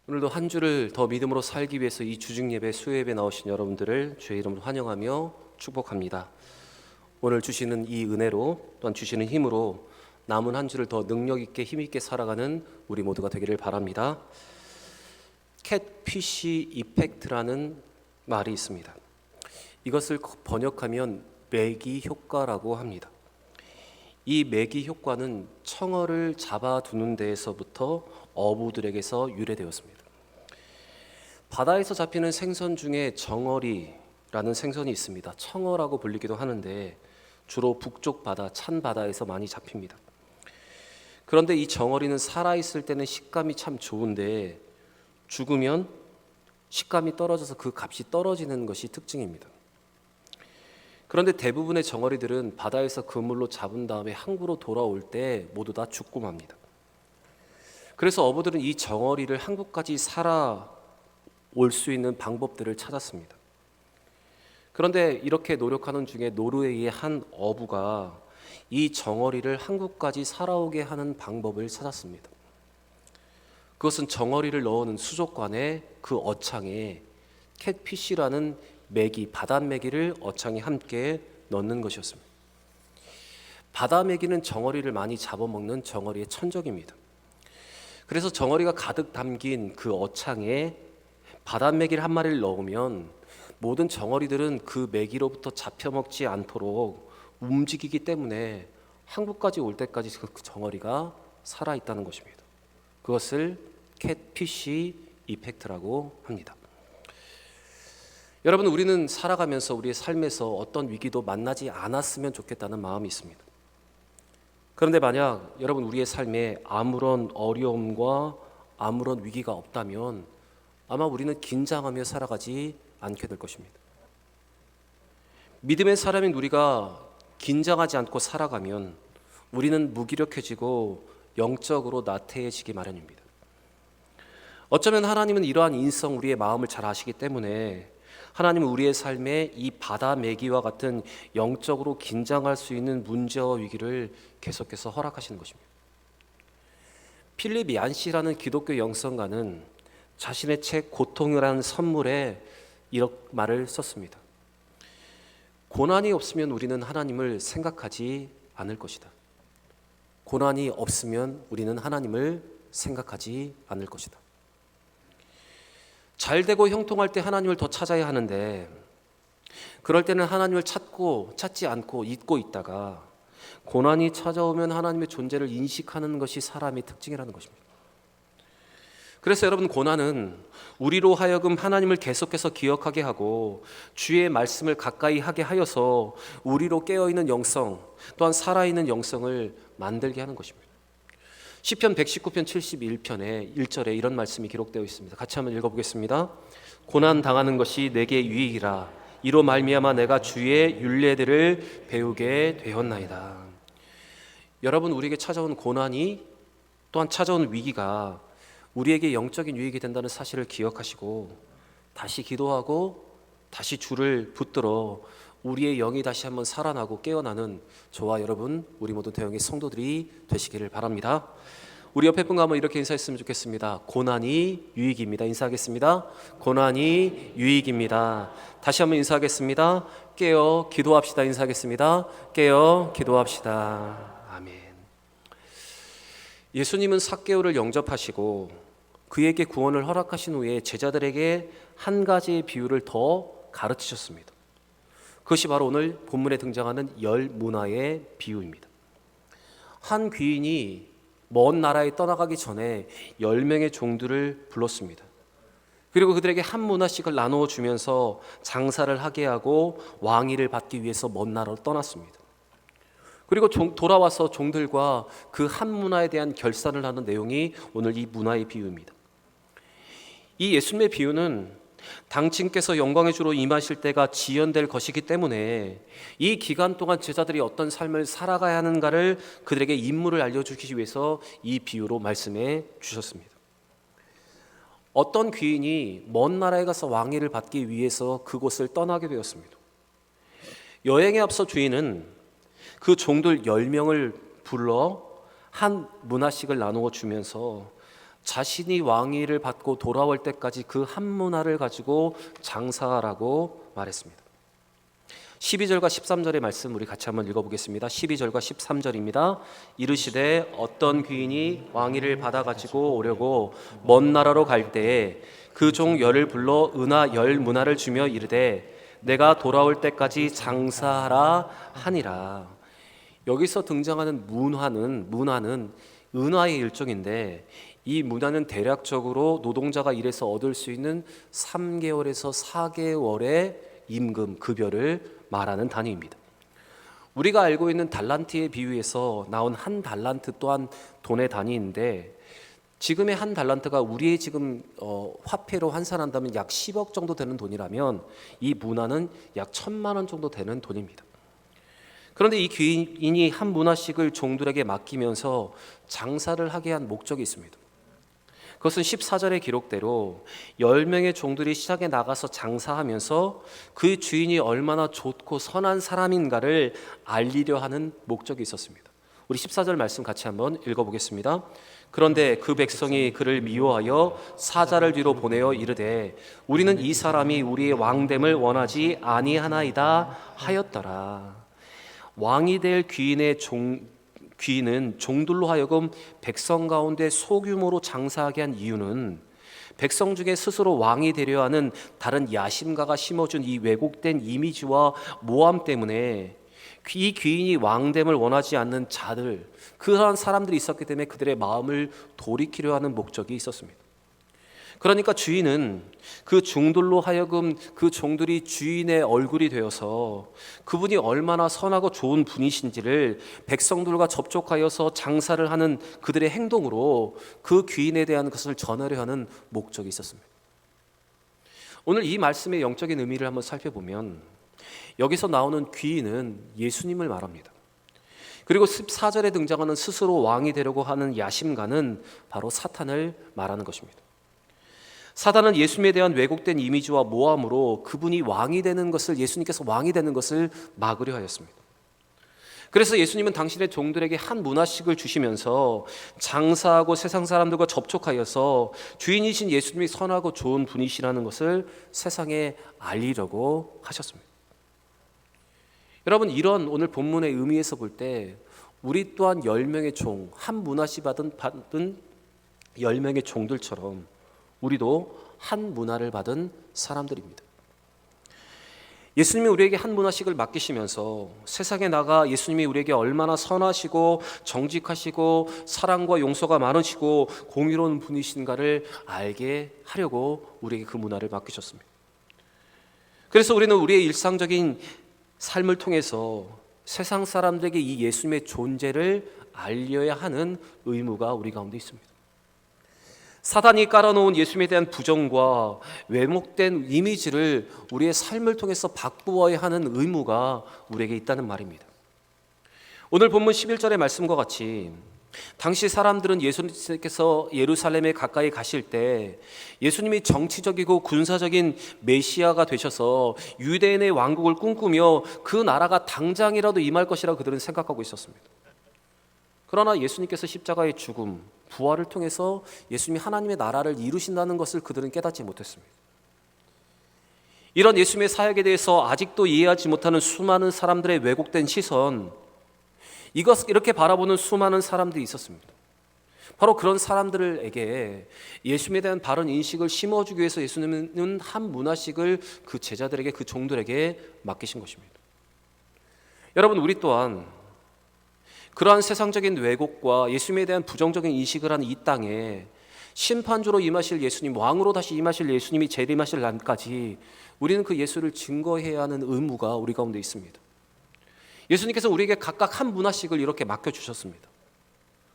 오늘도 한 주를 더 믿음으로 살기 위해서 이 주중예배 수요예배 나오신 여러분들을 주의 이름으로 환영하며 축복합니다. 오늘 주시는 이 은혜로 또한 주시는 힘으로 남은 한 주를 더 능력 있게 힘 있게 살아가는 우리 모두가 되기를 바랍니다. 캣피쉬 이펙트라는 말이 있습니다. 이것을 번역하면 매기 효과라고 합니다. 이 매기 효과는 청어를 잡아두는 데에서부터 어부들에게서 유래되었습니다. 바다에서 잡히는 생선 중에 정어리라는 생선이 있습니다. 청어라고 불리기도 하는데 주로 북쪽 바다, 찬 바다에서 많이 잡힙니다. 그런데 이 정어리는 살아있을 때는 식감이 참 좋은데 죽으면 식감이 떨어져서 그 값이 떨어지는 것이 특징입니다. 그런데 대부분의 정어리들은 바다에서 그물로 잡은 다음에 항구로 돌아올 때 모두 다 죽고 맙니다. 그래서 어부들은 이 정어리를 항구까지 살아올 수 있는 방법들을 찾았습니다. 그런데 이렇게 노력하는 중에 노르웨이의 한 어부가 이 정어리를 항구까지 살아오게 하는 방법을 찾았습니다. 그것은 정어리를 넣어놓은 수족관에 그 어창에 캣피쉬라는 메기, 바다메기를 어창에 함께 넣는 것이었습니다. 바다메기는 정어리를 많이 잡아먹는 정어리의 천적입니다. 그래서 정어리가 가득 담긴 그 어창에 바다메기를 한 마리를 넣으면 모든 정어리들은 그 메기로부터 잡혀먹지 않도록 움직이기 때문에 항구까지 올 때까지 그 정어리가 살아있다는 것입니다. 그것을 캣피쉬 이펙트라고 합니다. 여러분, 우리는 살아가면서 우리의 삶에서 어떤 위기도 만나지 않았으면 좋겠다는 마음이 있습니다. 그런데 만약 여러분 우리의 삶에 아무런 어려움과 아무런 위기가 없다면 아마 우리는 긴장하며 살아가지 않게 될 것입니다. 믿음의 사람인 우리가 긴장하지 않고 살아가면 우리는 무기력해지고 영적으로 나태해지기 마련입니다. 어쩌면 하나님은 이러한 인성, 우리의 마음을 잘 아시기 때문에 하나님은 우리의 삶에 이 바다 메기와 같은 영적으로 긴장할 수 있는 문제와 위기를 계속해서 허락하시는 것입니다. 필립 얀시라는 기독교 영성가는 자신의 책 고통이라는 선물에 이런 말을 썼습니다. 고난이 없으면 우리는 하나님을 생각하지 않을 것이다. 고난이 없으면 우리는 하나님을 생각하지 않을 것이다. 잘 되고 형통할 때 하나님을 더 찾아야 하는데 그럴 때는 하나님을 찾지 않고 잊고 있다가 고난이 찾아오면 하나님의 존재를 인식하는 것이 사람의 특징이라는 것입니다. 그래서 여러분, 고난은 우리로 하여금 하나님을 계속해서 기억하게 하고 주의 말씀을 가까이 하게 하여서 우리로 깨어있는 영성 또한 살아있는 영성을 만들게 하는 것입니다. 시편 119편 71편에 1절에 이런 말씀이 기록되어 있습니다. 같이 한번 읽어보겠습니다. 고난 당하는 것이 내게 유익이라 이로 말미암아 내가 주의 율례들을 배우게 되었나이다. 여러분, 우리에게 찾아온 고난이 또한 찾아온 위기가 우리에게 영적인 유익이 된다는 사실을 기억하시고 다시 기도하고 다시 주를 붙들어 우리의 영이 다시 한번 살아나고 깨어나는 저와 여러분, 우리 모든 대형의 성도들이 되시기를 바랍니다. 우리 옆에 분과 한번 이렇게 인사했으면 좋겠습니다. 고난이 유익입니다. 인사하겠습니다. 고난이 유익입니다. 다시 한번 인사하겠습니다. 깨어 기도합시다. 인사하겠습니다. 깨어 기도합시다. 아멘. 예수님은 삭개오를 영접하시고 그에게 구원을 허락하신 후에 제자들에게 한 가지의 비유를 더 가르치셨습니다. 그것이 바로 오늘 본문에 등장하는 열 문화의 비유입니다. 한 귀인이 먼 나라에 떠나가기 전에 10명의 종들을 불렀습니다. 그리고 그들에게 한 문화씩을 나누어 주면서 장사를 하게 하고 왕위를 받기 위해서 먼 나라로 떠났습니다. 그리고 돌아와서 종들과 그 한 문화에 대한 결산을 하는 내용이 오늘 이 문화의 비유입니다. 이 예수님의 비유는 당신께서 영광의 주로 임하실 때가 지연될 것이기 때문에 이 기간 동안 제자들이 어떤 삶을 살아가야 하는가를 그들에게 임무를 알려주기 위해서 이 비유로 말씀해 주셨습니다. 어떤 귀인이 먼 나라에 가서 왕위를 받기 위해서 그곳을 떠나게 되었습니다. 여행에 앞서 주인은 그 종들 10명을 불러 한 문화씩을 나누어 주면서 자신이 왕위를 받고 돌아올 때까지 그 한 문화를 가지고 장사하라고 말했습니다. 12절과 13절의 말씀 우리 같이 한번 읽어보겠습니다. 12절과 13절입니다. 이르시되 어떤 귀인이 왕위를 받아가지고 오려고 먼 나라로 갈 때에 그 종 열을 불러 은하 열 문화를 주며 이르되 내가 돌아올 때까지 장사하라 하니라. 여기서 등장하는 문화는 은하의 일종인데, 이 문화는 대략적으로 노동자가 일해서 얻을 수 있는 3개월에서 4개월의 임금, 급여를 말하는 단위입니다. 우리가 알고 있는 달란트의 비유에서 나온 한 달란트 또한 돈의 단위인데, 지금의 한 달란트가 우리의 지금 화폐로 환산한다면 약 10억 정도 되는 돈이라면 이 문화는 약 1,000만 원 정도 되는 돈입니다. 그런데 이 귀인이 한 문화씩을 종들에게 맡기면서 장사를 하게 한 목적이 있습니다. 그것은 14절의 기록대로 10명의 종들이 시장에 나가서 장사하면서 그 주인이 얼마나 좋고 선한 사람인가를 알리려 하는 목적이 있었습니다. 우리 14절 말씀 같이 한번 읽어보겠습니다. 그런데 그 백성이 그를 미워하여 사자를 뒤로 보내어 이르되 우리는 이 사람이 우리의 왕됨을 원하지 아니하나이다 하였더라. 왕이 될 귀인은 종들로 하여금 백성 가운데 소규모로 장사하게 한 이유는 백성 중에 스스로 왕이 되려 하는 다른 야심가가 심어준 이 왜곡된 이미지와 모함 때문에 이 귀인이 왕됨을 원하지 않는 자들, 그러한 사람들이 있었기 때문에 그들의 마음을 돌이키려 하는 목적이 있었습니다. 그러니까 주인은 그 종들로 하여금 그 종들이 주인의 얼굴이 되어서 그분이 얼마나 선하고 좋은 분이신지를 백성들과 접촉하여서 장사를 하는 그들의 행동으로 그 귀인에 대한 것을 전하려 하는 목적이 있었습니다. 오늘 이 말씀의 영적인 의미를 한번 살펴보면 여기서 나오는 귀인은 예수님을 말합니다. 그리고 14절에 등장하는 스스로 왕이 되려고 하는 야심가는 바로 사탄을 말하는 것입니다. 사단은 예수님에 대한 왜곡된 이미지와 모함으로 그분이 왕이 되는 것을, 예수님께서 왕이 되는 것을 막으려 하였습니다. 그래서 예수님은 당신의 종들에게 한 문화씩을 주시면서 장사하고 세상 사람들과 접촉하여서 주인이신 예수님이 선하고 좋은 분이시라는 것을 세상에 알리려고 하셨습니다. 여러분, 이런 오늘 본문의 의미에서 볼 때 우리 또한 10명의 종, 한 문화씩 받은 10명의 종들처럼 우리도 한 문화를 받은 사람들입니다. 예수님이 우리에게 한 문화씩을 맡기시면서 세상에 나가 예수님이 우리에게 얼마나 선하시고 정직하시고 사랑과 용서가 많으시고 공의로운 분이신가를 알게 하려고 우리에게 그 문화를 맡기셨습니다. 그래서 우리는 우리의 일상적인 삶을 통해서 세상 사람들에게 이 예수님의 존재를 알려야 하는 의무가 우리 가운데 있습니다. 사단이 깔아놓은 예수님에 대한 부정과 왜곡된 이미지를 우리의 삶을 통해서 바꾸어야 하는 의무가 우리에게 있다는 말입니다. 오늘 본문 11절의 말씀과 같이 당시 사람들은 예수님께서 예루살렘에 가까이 가실 때 예수님이 정치적이고 군사적인 메시아가 되셔서 유대인의 왕국을 꿈꾸며 그 나라가 당장이라도 임할 것이라고 그들은 생각하고 있었습니다. 그러나 예수님께서 십자가의 죽음, 부활을 통해서 예수님이 하나님의 나라를 이루신다는 것을 그들은 깨닫지 못했습니다. 이런 예수님의 사역에 대해서 아직도 이해하지 못하는 수많은 사람들의 왜곡된 시선, 이렇게 바라보는 수많은 사람들이 있었습니다. 바로 그런 사람들에게 예수님에 대한 바른 인식을 심어주기 위해서 예수님은 한 문화씩을 그 제자들에게, 그 종들에게 맡기신 것입니다. 여러분, 우리 또한 그러한 세상적인 왜곡과 예수님에 대한 부정적인 인식을 하는 이 땅에 심판주로 임하실 예수님, 왕으로 다시 임하실 예수님이 재림하실 날까지 우리는 그 예수를 증거해야 하는 의무가 우리 가운데 있습니다. 예수님께서 우리에게 각각 한 문화씩을 이렇게 맡겨주셨습니다.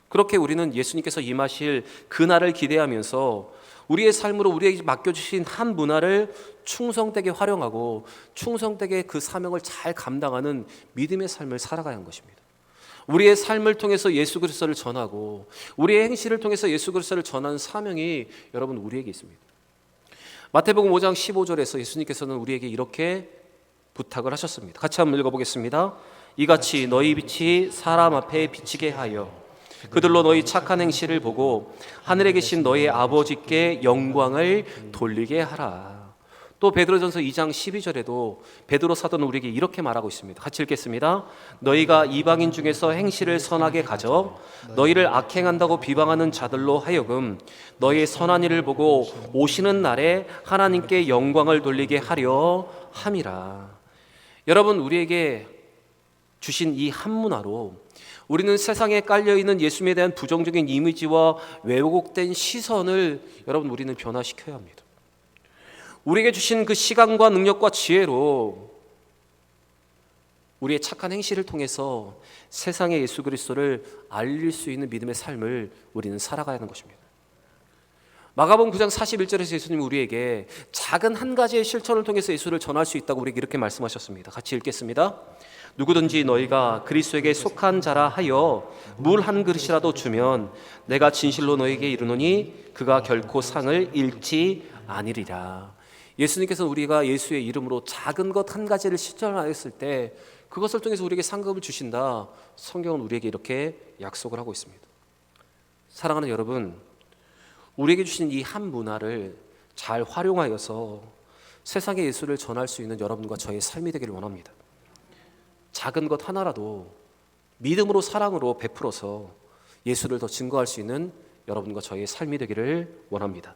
그렇게 우리는 예수님께서 임하실 그날을 기대하면서 우리의 삶으로 우리에게 맡겨주신 한 문화를 충성되게 활용하고 충성되게 그 사명을 잘 감당하는 믿음의 삶을 살아가야 하는 것입니다. 우리의 삶을 통해서 예수 그리스도를 전하고 우리의 행실을 통해서 예수 그리스도를 전하는 사명이 여러분 우리에게 있습니다. 마태복음 5장 15절에서 예수님께서는 우리에게 이렇게 부탁을 하셨습니다. 같이 한번 읽어보겠습니다. 이같이 너희 빛이 사람 앞에 비치게 하여 그들로 너희 착한 행실을 보고 하늘에 계신 너희 아버지께 영광을 돌리게 하라. 또 베드로전서 2장 12절에도 베드로 사도는 우리에게 이렇게 말하고 있습니다. 같이 읽겠습니다. 너희가 이방인 중에서 행실을 선하게 가져 너희를 악행한다고 비방하는 자들로 하여금 너희의 선한 일을 보고 오시는 날에 하나님께 영광을 돌리게 하려 함이라. 여러분, 우리에게 주신 이 한 문화로 우리는 세상에 깔려있는 예수님에 대한 부정적인 이미지와 왜곡된 시선을 여러분 우리는 변화시켜야 합니다. 우리에게 주신 그 시간과 능력과 지혜로 우리의 착한 행실을 통해서 세상에 예수 그리스도를 알릴 수 있는 믿음의 삶을 우리는 살아가야 하는 것입니다. 마가복음 9장 41절에서 예수님이 우리에게 작은 한 가지의 실천을 통해서 예수를 전할 수 있다고 우리에게 이렇게 말씀하셨습니다. 같이 읽겠습니다. 누구든지 너희가 그리스도에게 속한 자라 하여 물 한 그릇이라도 주면 내가 진실로 너희에게 이르노니 그가 결코 상을 잃지 아니리라. 예수님께서 우리가 예수의 이름으로 작은 것 한 가지를 실천하였을 때 그것을 통해서 우리에게 상급을 주신다. 성경은 우리에게 이렇게 약속을 하고 있습니다. 사랑하는 여러분, 우리에게 주신 이 한 문화를 잘 활용하여서 세상에 예수를 전할 수 있는 여러분과 저의 삶이 되기를 원합니다. 작은 것 하나라도 믿음으로 사랑으로 베풀어서 예수를 더 증거할 수 있는 여러분과 저의 삶이 되기를 원합니다.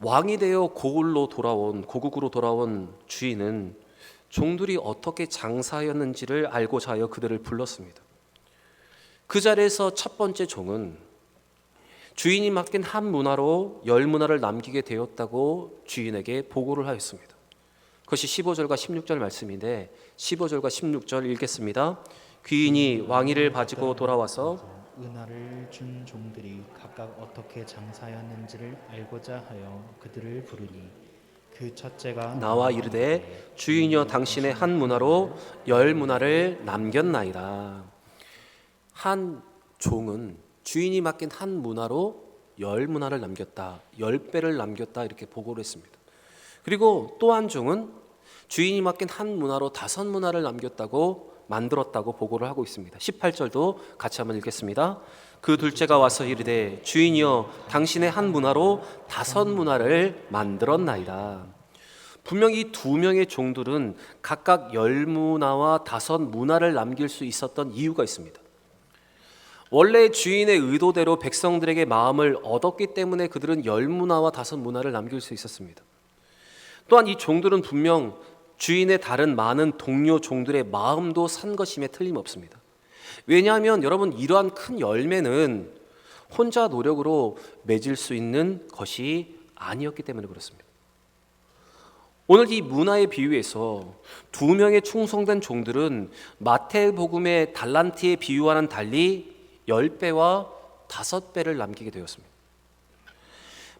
왕이 되어 고국으로 돌아온 주인은 종들이 어떻게 장사하였는지를 알고자 하여 그들을 불렀습니다. 그 자리에서 첫 번째 종은 주인이 맡긴 한 문화로 10문화를 남기게 되었다고 주인에게 보고를 하였습니다. 그것이 15절과 16절 말씀인데 15절과 16절 읽겠습니다. 귀인이 왕위를 가지고 돌아와서 은하를 준 종들이 각각 어떻게 장사하였는지를 알고자 하여 그들을 부르니 그 첫째가 나와 이르되 주인이여 당신의 한 문화로 10문화를 남겼나이다. 한 종은 주인이 맡긴 한 문화로 10문화를 남겼다, 10배를 남겼다 이렇게 보고를 했습니다. 그리고 또 한 종은 주인이 맡긴 한 문화로 5문화를 남겼다고 만들었다고 보고를 하고 있습니다. 18절도 같이 한번 읽겠습니다. 그 둘째가 와서 이르되 주인이여 당신의 한 문화로 5문화를 만들었나이다. 분명히 두 명의 종들은 각각 10문화와 5문화를 남길 수 있었던 이유가 있습니다. 원래 주인의 의도대로 백성들에게 마음을 얻었기 때문에 그들은 10문화와 5문화를 남길 수 있었습니다. 또한 이 종들은 분명 주인의 다른 많은 동료 종들의 마음도 산 것임에 틀림없습니다. 왜냐하면 여러분, 이러한 큰 열매는 혼자 노력으로 맺을 수 있는 것이 아니었기 때문에 그렇습니다. 오늘 이 문화의 비유에서 2명의 충성된 종들은 마태복음의 달란트의 비유와는 달리 10배와 5배를 남기게 되었습니다.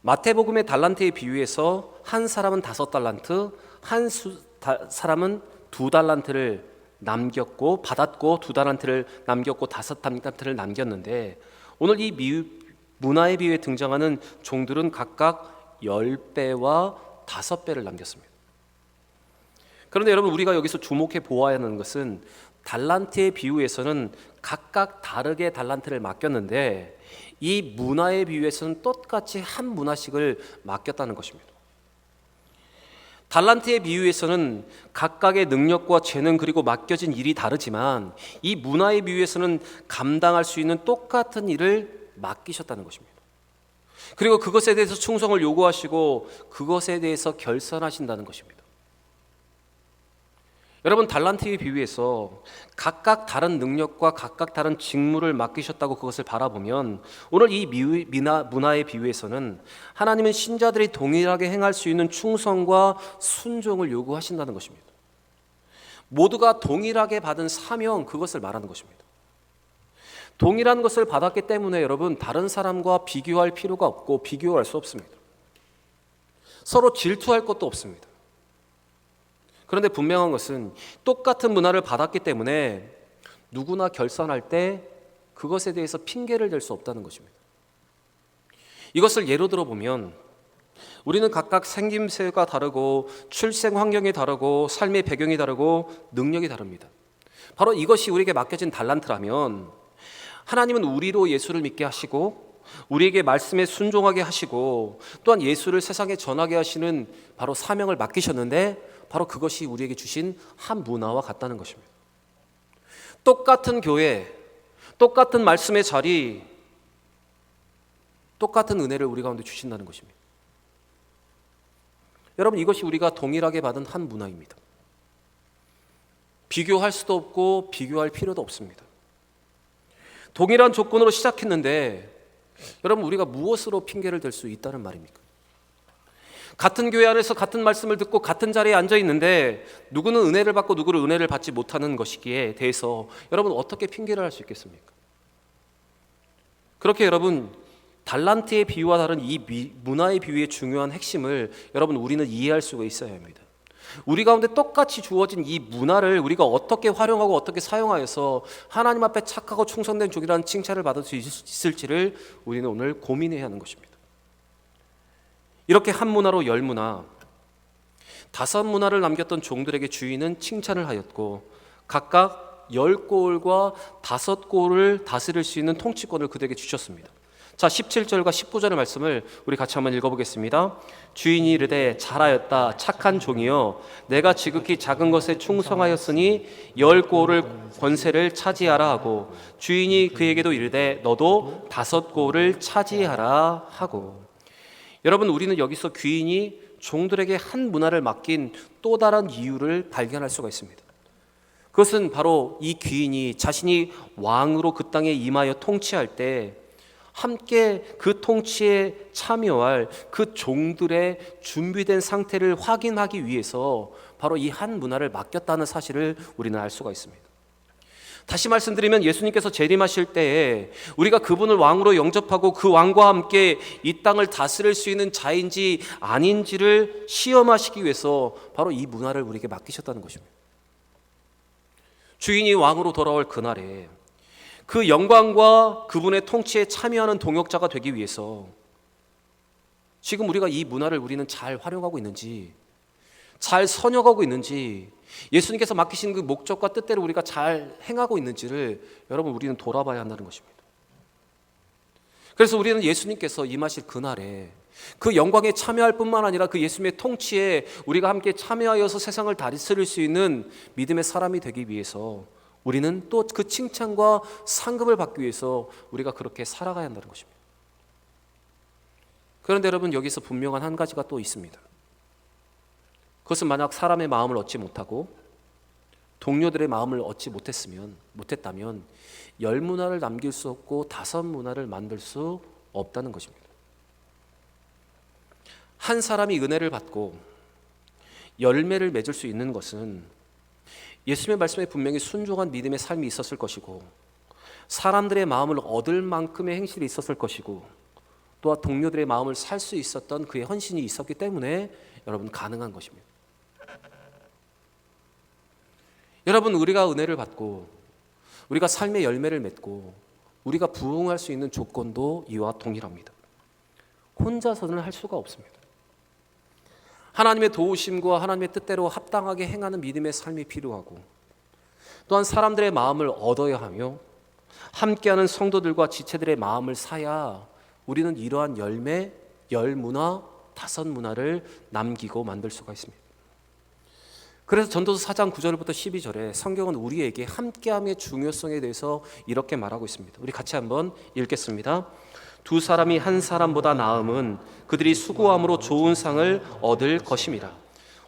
마태복음의 달란트의 비유에서 한 사람은 5달란트, 사람은 2달란트를 남겼고 받았고 2달란트를 남겼고 5달란트를 남겼는데 오늘 이 문화의 비유에 등장하는 종들은 각각 10배와 5배를 남겼습니다. 그런데 여러분, 우리가 여기서 주목해 보아야 하는 것은 달란트의 비유에서는 각각 다르게 달란트를 맡겼는데 이 문화의 비유에서는 똑같이 한 문화씩을 맡겼다는 것입니다. 달란트의 비유에서는 각각의 능력과 재능 그리고 맡겨진 일이 다르지만 이 문화의 비유에서는 감당할 수 있는 똑같은 일을 맡기셨다는 것입니다. 그리고 그것에 대해서 충성을 요구하시고 그것에 대해서 결산하신다는 것입니다. 여러분, 달란트의 비유에서 각각 다른 능력과 각각 다른 직무를 맡기셨다고 그것을 바라보면 오늘 이 문화의 비유에서는 하나님은 신자들이 동일하게 행할 수 있는 충성과 순종을 요구하신다는 것입니다. 모두가 동일하게 받은 사명, 그것을 말하는 것입니다. 동일한 것을 받았기 때문에 여러분, 다른 사람과 비교할 필요가 없고 비교할 수 없습니다. 서로 질투할 것도 없습니다. 그런데 분명한 것은 똑같은 문화를 받았기 때문에 누구나 결산할 때 그것에 대해서 핑계를 댈 수 없다는 것입니다. 이것을 예로 들어보면 우리는 각각 생김새가 다르고 출생 환경이 다르고 삶의 배경이 다르고 능력이 다릅니다. 바로 이것이 우리에게 맡겨진 달란트라면 하나님은 우리로 예수를 믿게 하시고 우리에게 말씀에 순종하게 하시고 또한 예수를 세상에 전하게 하시는 바로 사명을 맡기셨는데 바로 그것이 우리에게 주신 한 문화와 같다는 것입니다. 똑같은 교회, 똑같은 말씀의 자리, 똑같은 은혜를 우리 가운데 주신다는 것입니다. 여러분, 이것이 우리가 동일하게 받은 한 문화입니다. 비교할 수도 없고 비교할 필요도 없습니다. 동일한 조건으로 시작했는데 여러분, 우리가 무엇으로 핑계를 댈 수 있다는 말입니까? 같은 교회 안에서 같은 말씀을 듣고 같은 자리에 앉아 있는데 누구는 은혜를 받고 누구는 은혜를 받지 못하는 것이기에 대해서 여러분 어떻게 핑계를 할 수 있겠습니까? 그렇게 여러분, 달란트의 비유와 다른 이 문화의 비유의 중요한 핵심을 여러분 우리는 이해할 수가 있어야 합니다. 우리 가운데 똑같이 주어진 이 문화를 우리가 어떻게 활용하고 어떻게 사용하여서 하나님 앞에 착하고 충성된 종이라는 칭찬을 받을 수 있을지를 우리는 오늘 고민해야 하는 것입니다. 이렇게 한 문화로 열 문화, 5문화를 남겼던 종들에게 주인은 칭찬을 하였고 각각 10골과 5골을 다스릴 수 있는 통치권을 그들에게 주셨습니다. 자, 17절과 19절의 말씀을 우리 같이 한번 읽어보겠습니다. 주인이 이르되 잘하였다 착한 종이여, 내가 지극히 작은 것에 충성하였으니 10골을 권세를 차지하라 하고 주인이 그에게도 이르되 너도 5골을 차지하라 하고. 여러분, 우리는 여기서 귀인이 종들에게 한 문화를 맡긴 또 다른 이유를 발견할 수가 있습니다. 그것은 바로 이 귀인이 자신이 왕으로 그 땅에 임하여 통치할 때 함께 그 통치에 참여할 그 종들의 준비된 상태를 확인하기 위해서 바로 이 한 문화를 맡겼다는 사실을 우리는 알 수가 있습니다. 다시 말씀드리면 예수님께서 재림하실 때에 우리가 그분을 왕으로 영접하고 그 왕과 함께 이 땅을 다스릴 수 있는 자인지 아닌지를 시험하시기 위해서 바로 이 문화를 우리에게 맡기셨다는 것입니다. 주인이 왕으로 돌아올 그날에 그 영광과 그분의 통치에 참여하는 동역자가 되기 위해서 지금 우리가 이 문화를 우리는 잘 활용하고 있는지, 잘 선역하고 있는지, 예수님께서 맡기신 그 목적과 뜻대로 우리가 잘 행하고 있는지를 여러분 우리는 돌아봐야 한다는 것입니다. 그래서 우리는 예수님께서 임하실 그날에 그 영광에 참여할 뿐만 아니라 그 예수님의 통치에 우리가 함께 참여하여서 세상을 다스릴 수 있는 믿음의 사람이 되기 위해서 우리는 또 그 칭찬과 상급을 받기 위해서 우리가 그렇게 살아가야 한다는 것입니다. 그런데 여러분, 여기서 분명한 한 가지가 또 있습니다. 그것은 만약 사람의 마음을 얻지 못하고 동료들의 마음을 얻지 못했다면 10문화를 남길 수 없고 5문화를 만들 수 없다는 것입니다. 한 사람이 은혜를 받고 열매를 맺을 수 있는 것은 예수님의 말씀에 분명히 순종한 믿음의 삶이 있었을 것이고 사람들의 마음을 얻을 만큼의 행실이 있었을 것이고 또한 동료들의 마음을 살 수 있었던 그의 헌신이 있었기 때문에 여러분 가능한 것입니다. 여러분, 우리가 은혜를 받고 우리가 삶의 열매를 맺고 우리가 부흥할 수 있는 조건도 이와 동일합니다. 혼자서는 할 수가 없습니다. 하나님의 도우심과 하나님의 뜻대로 합당하게 행하는 믿음의 삶이 필요하고 또한 사람들의 마음을 얻어야 하며 함께하는 성도들과 지체들의 마음을 사야 우리는 이러한 열매, 10문화, 5문화를 남기고 만들 수가 있습니다. 그래서 전도서 4장 9절부터 12절에 성경은 우리에게 함께함의 중요성에 대해서 이렇게 말하고 있습니다. 우리 같이 한번 읽겠습니다. 두 사람이 한 사람보다 나음은 그들이 수고함으로 좋은 상을 얻을 것임이라.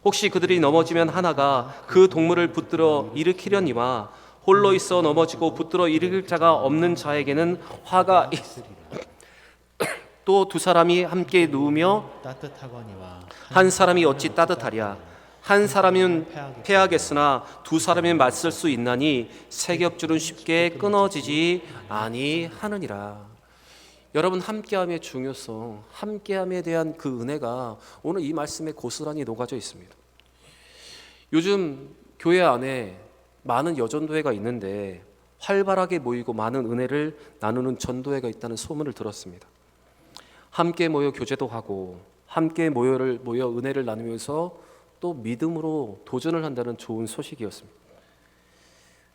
혹시 그들이 넘어지면 하나가 그 동물을 붙들어 일으키려니와 홀로 있어 넘어지고 붙들어 일으킬 자가 없는 자에게는 화가 있으리라. 또 두 사람이 함께 누우며 따뜻하거니와 한 사람이 어찌 따뜻하랴. 한 사람은 패하겠으나 두 사람이 맞설 수 있나니 세 겹줄은 쉽게 끊어지지 아니하느니라. 여러분, 함께함의 중요성, 함께함에 대한 그 은혜가 오늘 이 말씀에 고스란히 녹아져 있습니다. 요즘 교회 안에 많은 여전도회가 있는데 활발하게 모이고 많은 은혜를 나누는 전도회가 있다는 소문을 들었습니다. 함께 모여 교제도 하고 함께 모여 은혜를 나누면서 또 믿음으로 도전을 한다는 좋은 소식이었습니다.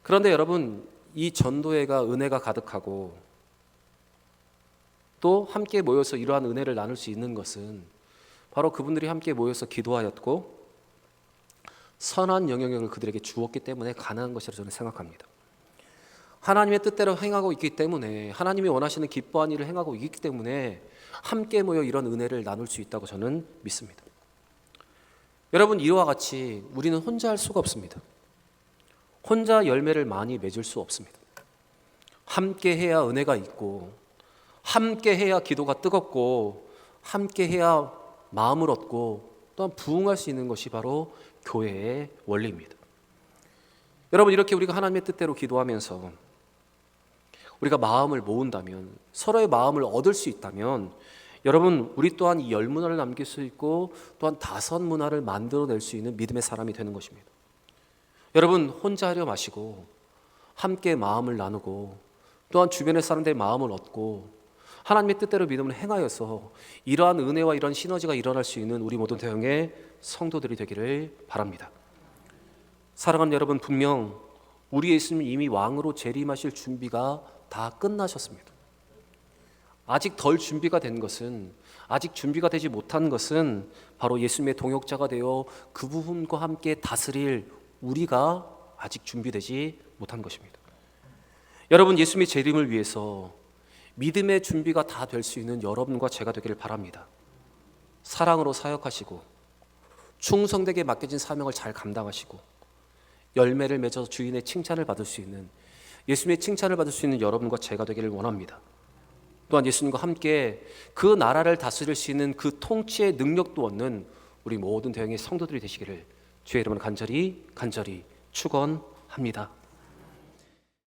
그런데 여러분, 이 전도회가 은혜가 가득하고 또 함께 모여서 이러한 은혜를 나눌 수 있는 것은 바로 그분들이 함께 모여서 기도하였고 선한 영향력을 그들에게 주었기 때문에 가능한 것이라고 저는 생각합니다. 하나님의 뜻대로 행하고 있기 때문에, 하나님이 원하시는 기뻐한 일을 행하고 있기 때문에 함께 모여 이런 은혜를 나눌 수 있다고 저는 믿습니다. 여러분, 이와 같이 우리는 혼자 할 수가 없습니다. 혼자 열매를 많이 맺을 수 없습니다. 함께 해야 은혜가 있고, 함께 해야 기도가 뜨겁고, 함께 해야 마음을 얻고 또한 부응할 수 있는 것이 바로 교회의 원리입니다. 여러분, 이렇게 우리가 하나님의 뜻대로 기도하면서 우리가 마음을 모은다면, 서로의 마음을 얻을 수 있다면, 여러분, 우리 또한 이 10문화를 남길 수 있고 또한 5문화를 만들어낼 수 있는 믿음의 사람이 되는 것입니다. 여러분, 혼자 하려 마시고 함께 마음을 나누고 또한 주변의 사람들의 마음을 얻고 하나님의 뜻대로 믿음을 행하여서 이러한 은혜와 이러한 시너지가 일어날 수 있는 우리 모든 대형의 성도들이 되기를 바랍니다. 사랑하는 여러분, 분명 우리 예수님 이미 왕으로 재림하실 준비가 다 끝나셨습니다. 아직 덜 준비가 된 것은, 아직 준비가 되지 못한 것은 바로 예수님의 동역자가 되어 그 부분과 함께 다스릴 우리가 아직 준비되지 못한 것입니다. 여러분, 예수님의 재림을 위해서 믿음의 준비가 다 될 수 있는 여러분과 제가 되기를 바랍니다. 사랑으로 사역하시고 충성되게 맡겨진 사명을 잘 감당하시고 열매를 맺어서 주인의 칭찬을 받을 수 있는, 예수님의 칭찬을 받을 수 있는 여러분과 제가 되기를 원합니다. 또한 예수님과 함께 그 나라를 다스릴 수 있는 그 통치의 능력도 얻는 우리 모든 대형의 성도들이 되시기를 주의 이름으로 간절히 축원합니다.